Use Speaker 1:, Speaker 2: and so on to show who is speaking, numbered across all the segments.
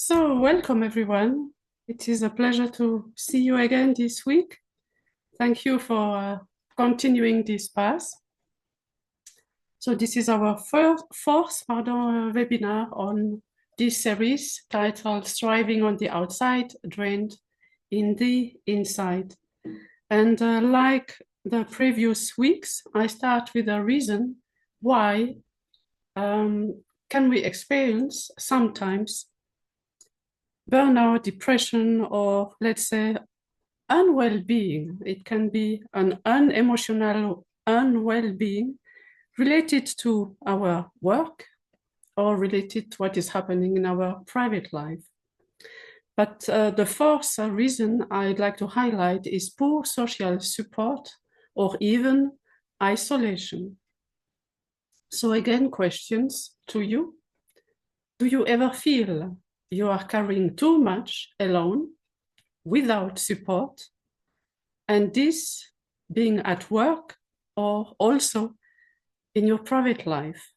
Speaker 1: So, welcome everyone. It is a pleasure to see you again this week. Thank you for continuing this path. So, this is our fourth webinar on this series titled Striving on the Outside, Drained in the Inside. And like the previous weeks, I start with a reason why can we experience sometimes burnout, depression, or let's say unwell-being. It can be an unemotional unwell-being related to our work or related to what is happening in our private life. But the fourth reason I'd like to highlight is poor social support or even isolation. So again, questions to you. Do you ever feel you are carrying too much alone without support? And this being at work or also in your private life.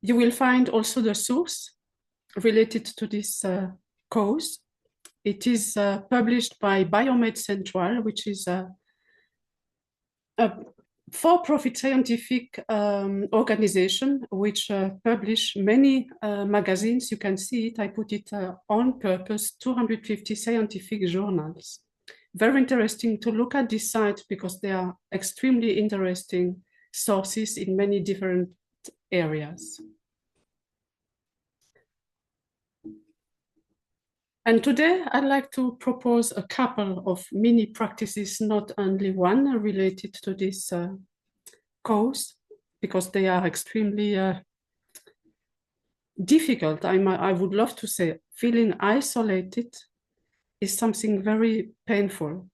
Speaker 1: You will find also the source related to this cause. It is published by Biomed Central, which is a for-profit scientific organization which publish many magazines. You can see it, I put it on purpose, 250 scientific journals. Very interesting to look at this site because they are extremely interesting sources in many different areas. And today I'd like to propose a couple of mini practices, not only one related to this cause, because they are extremely difficult. I would love to say feeling isolated is something very painful.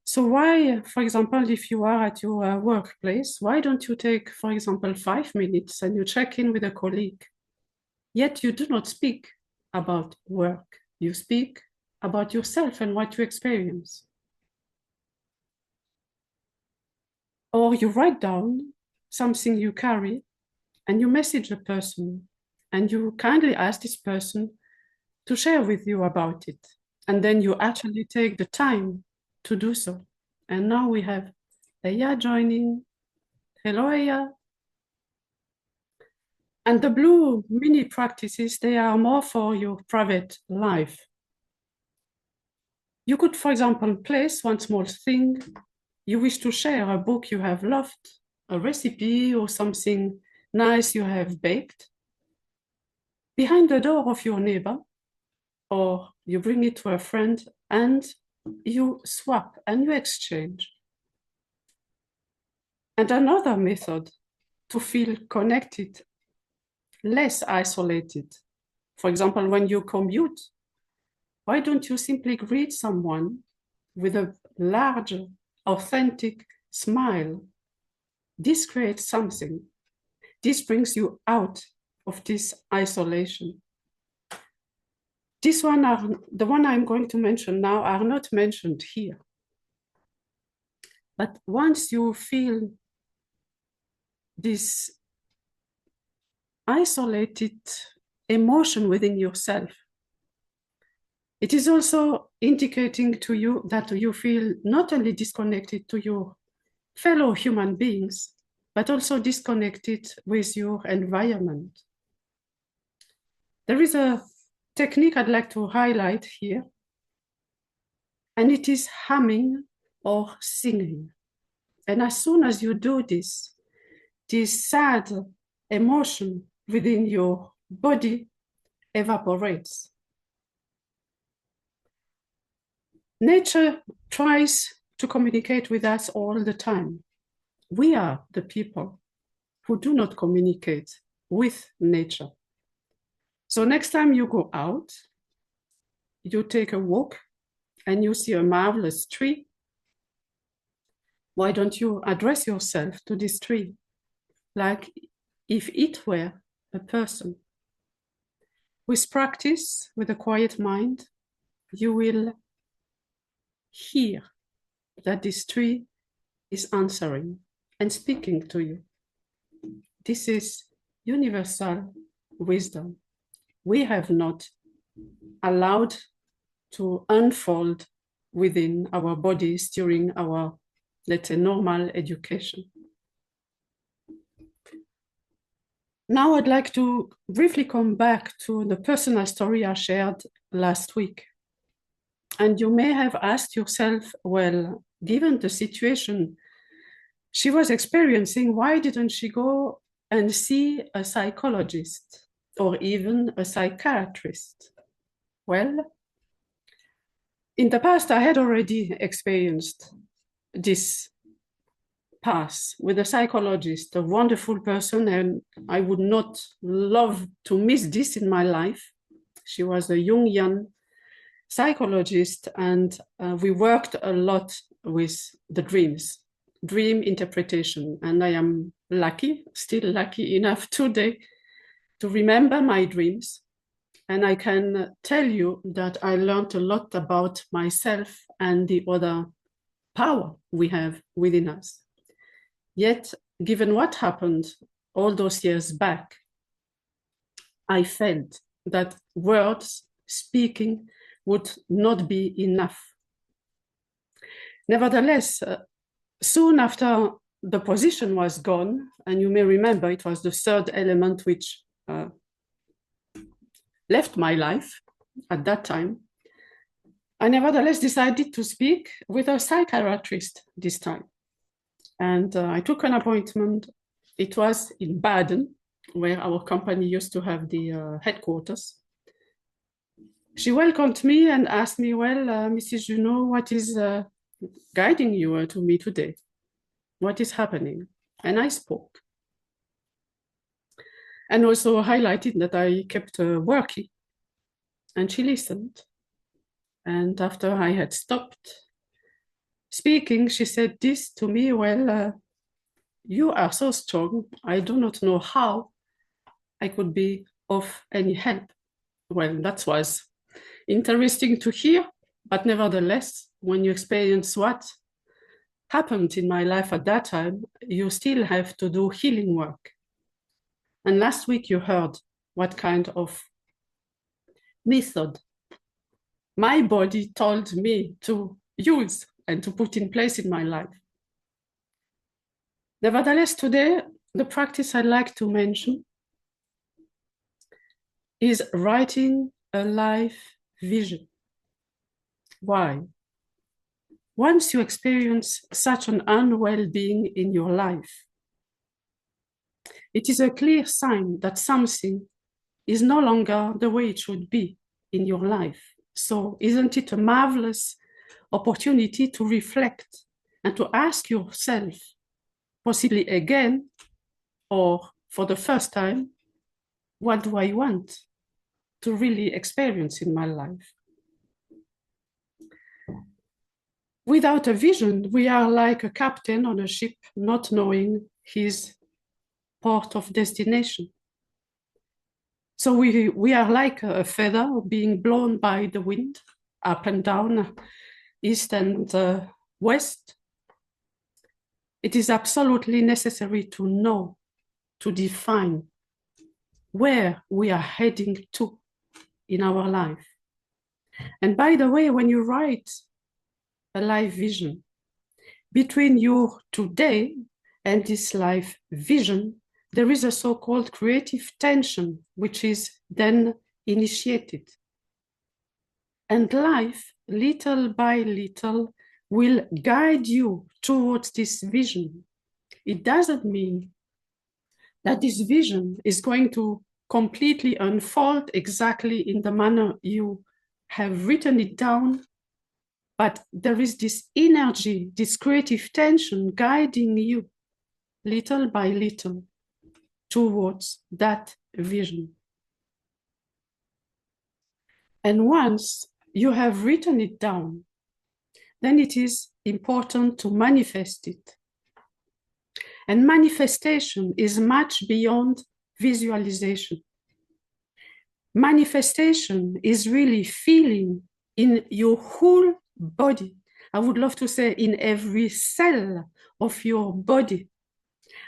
Speaker 1: So why, for example, if you are at your workplace, why don't you take, for example, 5 minutes and you check in with a colleague, yet you do not speak about work. You speak about yourself and what you experience. Or you write down something you carry and you message a person and you kindly ask this person to share with you about it. And then you actually take the time to do so. And now we have Aya joining. Hello, Aya. And the blue mini practices, they are more for your private life. You could, for example, place one small thing you wish to share, a book you have loved, a recipe or something nice you have baked, behind the door of your neighbor, or you bring it to a friend and you swap and you exchange. And another method to feel connected, less isolated. For example, when you commute, why don't you simply greet someone with a large, authentic smile? This creates something. This brings you out of this isolation. The one I'm going to mention now are not mentioned here. But once you feel this isolated emotion within yourself, it is also indicating to you that you feel not only disconnected to your fellow human beings, but also disconnected with your environment. There is a technique I'd like to highlight here, and it is humming or singing. And as soon as you do this sad emotion within your body evaporates. Nature tries to communicate with us all the time. We are the people who do not communicate with nature. So next time you go out, you take a walk and you see a marvelous tree, why don't you address yourself to this tree like if it were a person? With practice, with a quiet mind, you will hear that this tree is answering and speaking to you. This is universal wisdom. we have not allowed to unfold within our bodies during our, let's say, normal education. Now I'd like to briefly come back to the personal story I shared last week. And you may have asked yourself, well, given the situation she was experiencing, why didn't she go and see a psychologist or even a psychiatrist? Well, in the past, I had already experienced this path with a psychologist, a wonderful person, and I would not love to miss this in my life. She was a Jungian psychologist, and we worked a lot with the dream interpretation. And I am lucky, still lucky enough today to remember my dreams. And I can tell you that I learned a lot about myself and the other power we have within us. Yet, given what happened all those years back, I felt that words, speaking, would not be enough. Nevertheless, soon after the position was gone, and you may remember it was the third element which left my life at that time, I nevertheless decided to speak with a psychiatrist this time. And I took an appointment. It was in Baden, where our company used to have the headquarters. She welcomed me and asked me, well, Mrs. Junot, what is guiding you to me today? What is happening? And I spoke. And also highlighted that I kept working. And she listened. And after I had stopped speaking, she said this to me, well, you are so strong. I do not know how I could be of any help. Well, that was interesting to hear, but nevertheless, when you experience what happened in my life at that time, you still have to do healing work. And last week you heard what kind of method my body told me to use and to put in place in my life. Nevertheless, today, the practice I'd like to mention is writing a life vision. Why? Once you experience such an unwell being in your life, it is a clear sign that something is no longer the way it should be in your life. So isn't it a marvelous opportunity to reflect and to ask yourself, possibly again, or for the first time, what do I want to really experience in my life? Without a vision, we are like a captain on a ship, not knowing his port of destination. So we are like a feather being blown by the wind, up and down, east and west. It is absolutely necessary to know, to define where we are heading to in our life. And by the way, when you write a life vision, between your today and this life vision, there is a so-called creative tension, which is then initiated. And life, little by little, will guide you towards this vision. It doesn't mean that this vision is going to completely unfold exactly in the manner you have written it down, but there is this energy, this creative tension guiding you little by little towards that vision. And once you have written it down, then it is important to manifest it. And manifestation is much beyond visualization. Manifestation is really feeling in your whole body. I would love to say in every cell of your body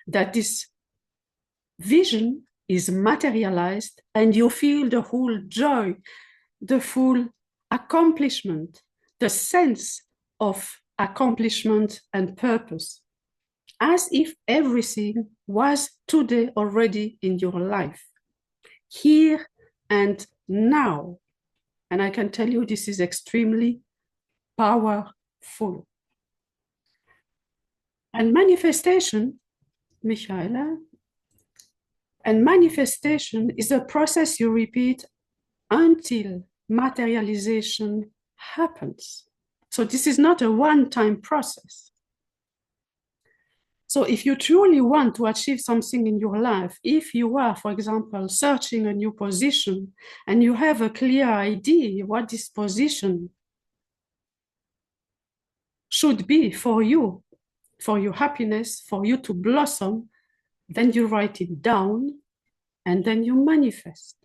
Speaker 1: that this vision is materialized and you feel the whole joy, the full accomplishment, the sense of accomplishment and purpose, as if everything was today already in your life, here and now. And I can tell you this is extremely powerful. And manifestation, Michaela, and manifestation is a process you repeat until materialization happens. So this is not a one-time process. So if you truly want to achieve something in your life, if you are, for example, searching a new position and you have a clear idea what this position should be for you, for your happiness, for you to blossom, then you write it down and then you manifest.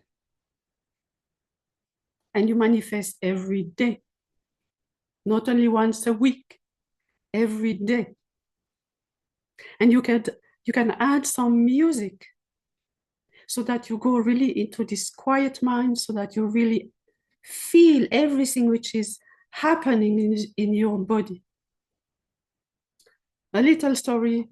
Speaker 1: And you manifest every day, not only once a week, every day. And you can add some music so that you go really into this quiet mind, so that you really feel everything which is happening in your body. A little story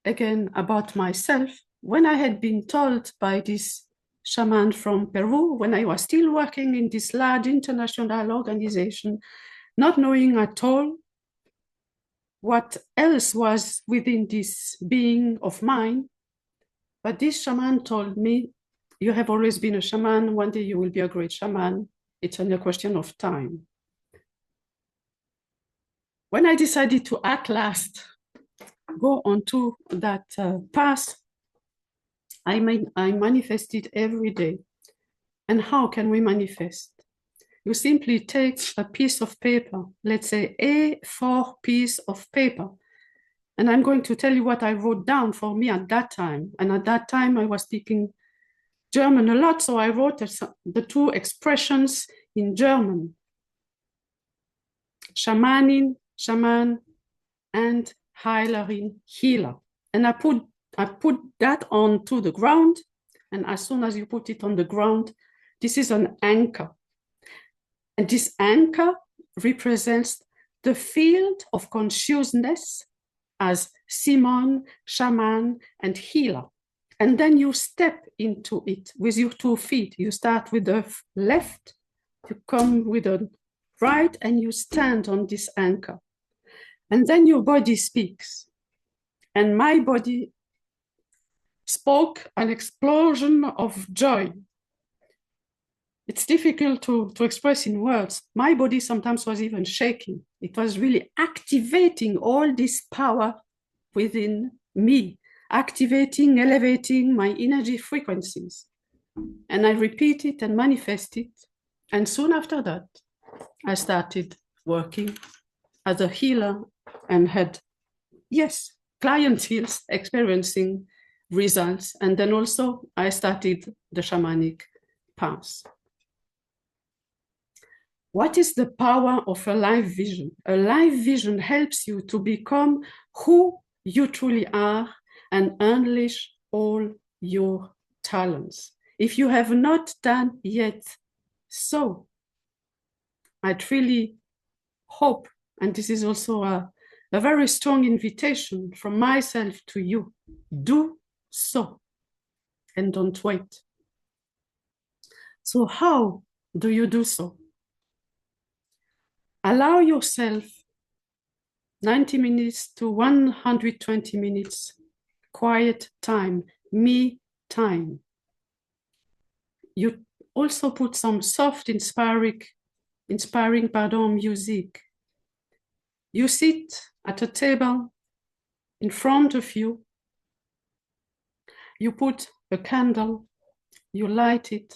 Speaker 1: again about myself. When I had been told by this shaman from Peru, when I was still working in this large international organization, not knowing at all what else was within this being of mine, but this shaman told me, you have always been a shaman, one day you will be a great shaman, it's only a question of time. When I decided to at last go onto that path, I manifested every day. And how can we manifest? You simply take a piece of paper, let's say A4 piece of paper, and I'm going to tell you what I wrote down for me at that time. And at that time, I was speaking German a lot, so I wrote the two expressions in German: Schamanin, Shaman, and Heilerin, healer. And I put that onto the ground, and as soon as you put it on the ground, this is an anchor. And this anchor represents the field of consciousness as Simon, shaman, and healer. And then you step into it with your 2 feet. You start with the left, you come with the right, and you stand on this anchor. And then your body speaks. And my body spoke an explosion of joy. It's difficult to express in words. My body sometimes was even shaking. It was really activating all this power within me, activating, elevating my energy frequencies. And I repeat it and manifest it. And soon after that, I started working as a healer and had, yes, clientele experiencing results. And then also I started the shamanic path. What is the power of a life vision? A life vision helps you to become who you truly are and unleash all your talents. If you have not done yet so, I really hope, and this is also a very strong invitation from myself to you, do so and don't wait. So how do you do so? Allow yourself 90 minutes to 120 minutes quiet time, me time. You also put some soft, inspiring music. You sit at a table in front of you. You put a candle, you light it,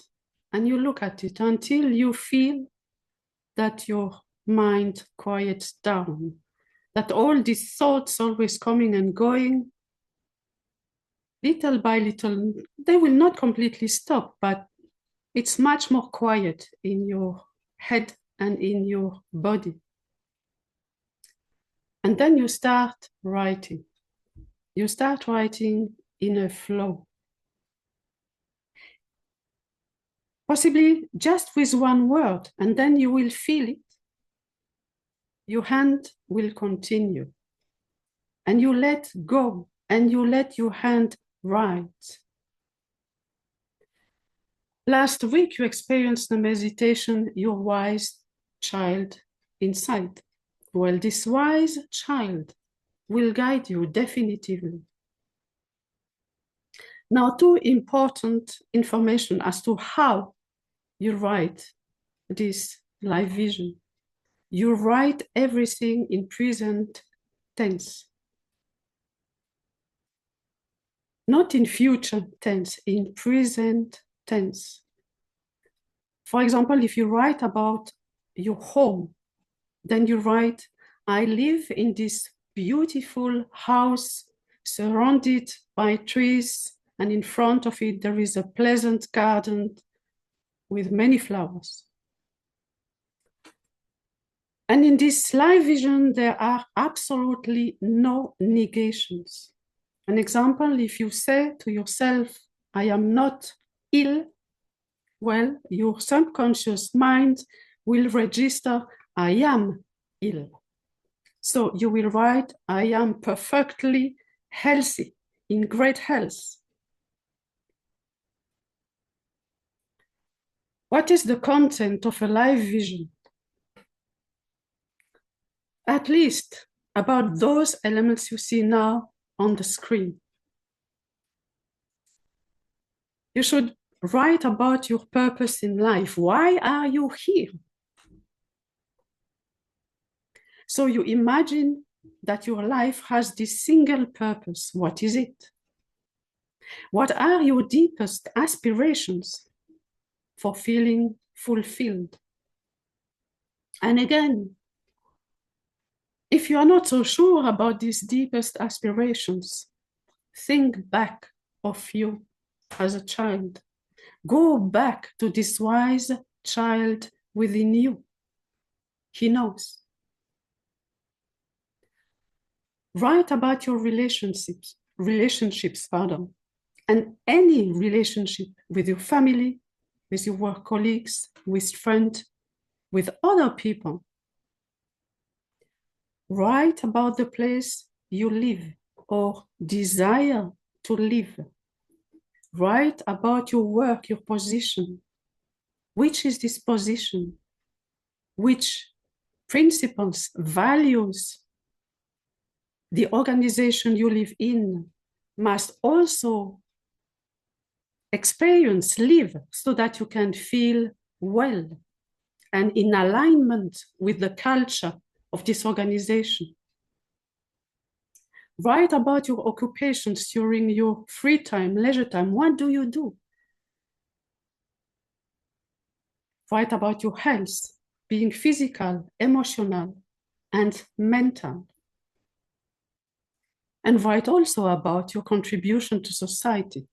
Speaker 1: and you look at it until you feel that your mind quiets down, that all these thoughts always coming and going, little by little, they will not completely stop, but it's much more quiet in your head and in your body. And then you start writing. You start writing in a flow. possibly just with one word, and then you will feel it. Your hand will continue, and you let go, and you let your hand write. Last week, you experienced the meditation, your wise child inside. Well, this wise child will guide you definitively. Now, two important information as to how you write this life vision. You write everything in present tense. Not in future tense, in present tense. For example, if you write about your home, then you write, I live in this beautiful house surrounded by trees, and in front of it there is a pleasant garden with many flowers. And in this life vision, there are absolutely no negations. An example, if you say to yourself, I am not ill, well, your subconscious mind will register, I am ill. So you will write, I am perfectly healthy, in great health. What is the content of a life vision? At least about those elements you see now on the screen. You should write about your purpose in life. Why are you here? So you imagine that your life has this single purpose. What is it? What are your deepest aspirations for feeling fulfilled? And again, if you are not so sure about these deepest aspirations, think back of you as a child. Go back to this wise child within you. He knows. Write about your relationships, and any relationship with your family, with your work colleagues, with friends, with other people. Write about the place you live or desire to live. Write about your work, your position. Which is this position? Which principles, values the organization you live in must also experience, live, so that you can feel well and in alignment with the culture of this organization. Write about your occupations during your free time, leisure time. What do you do? Write about your health, being physical, emotional, and mental. And write also about your contribution to society.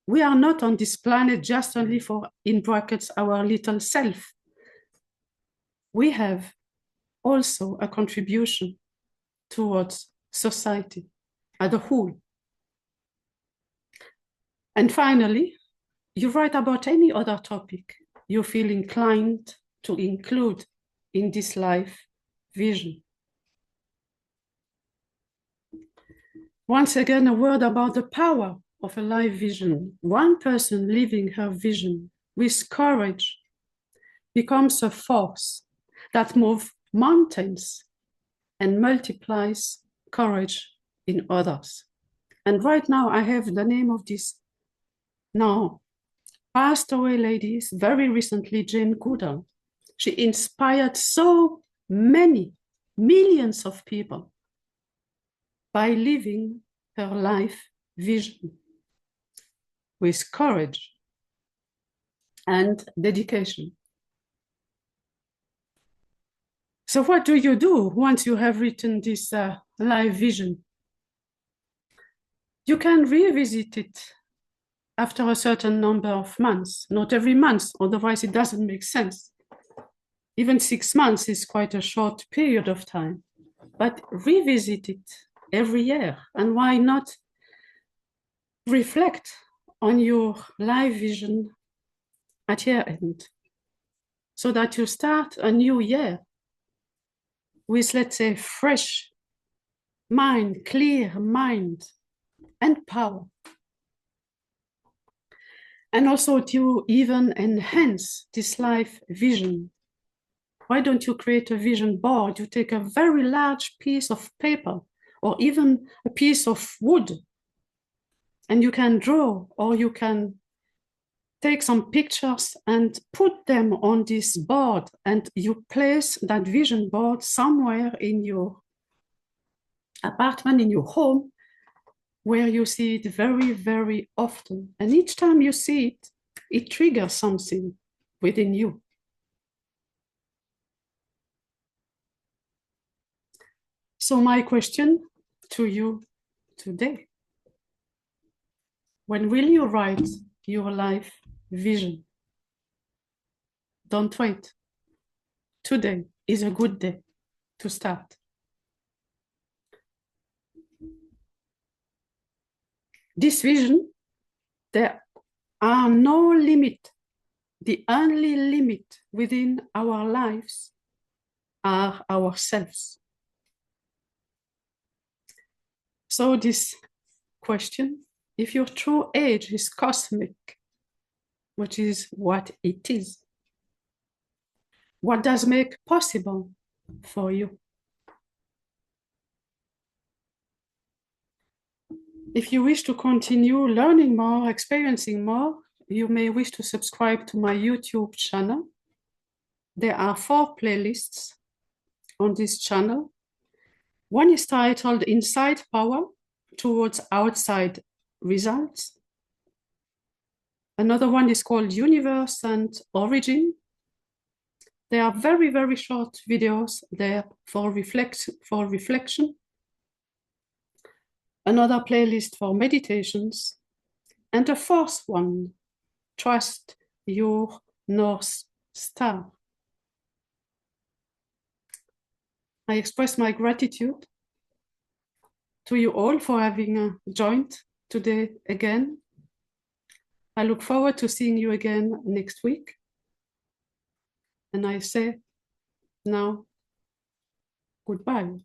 Speaker 1: We are not on this planet just only for, in brackets, our little self. We have also a contribution towards society as a whole. And finally, you write about any other topic you feel inclined to include in this life vision. Once again, a word about the power of a life vision. One person living her vision with courage becomes a force that moves mountains and multiplies courage in others. And right now I have the name of this now passed away lady, very recently, Jane Goodall. She inspired so many millions of people by living her life vision with courage and dedication. So what do you do once you have written this life vision? You can revisit it after a certain number of months, not every month, otherwise it doesn't make sense. Even 6 months is quite a short period of time, but revisit it every year. And why not reflect on your life vision at year end, so that you start a new year with, let's say, fresh mind, clear mind, and power. And also to even enhance this life vision. Why don't you create a vision board? You take a very large piece of paper or even a piece of wood, and you can draw, or you can take some pictures and put them on this board, and you place that vision board somewhere in your apartment, in your home, where you see it very, very often. And each time you see it, it triggers something within you. So my question to you today, when will you write your life vision? Don't wait. Today is a good day to start. This vision, there are no limit. The only limit within our lives are ourselves. So this question, if your true age is cosmic, which is what it is, what does make possible for you? If you wish to continue learning more, experiencing more, you may wish to subscribe to my YouTube channel. There are 4 playlists on this channel. One is titled Inside Power Towards Outside Results. Another one is called Universe and Origin. They are very, very short videos there for reflection. Another playlist for meditations. And a 4th one, Trust Your North Star. I express my gratitude to you all for having joined today again. I look forward to seeing you again next week. And I say now, goodbye.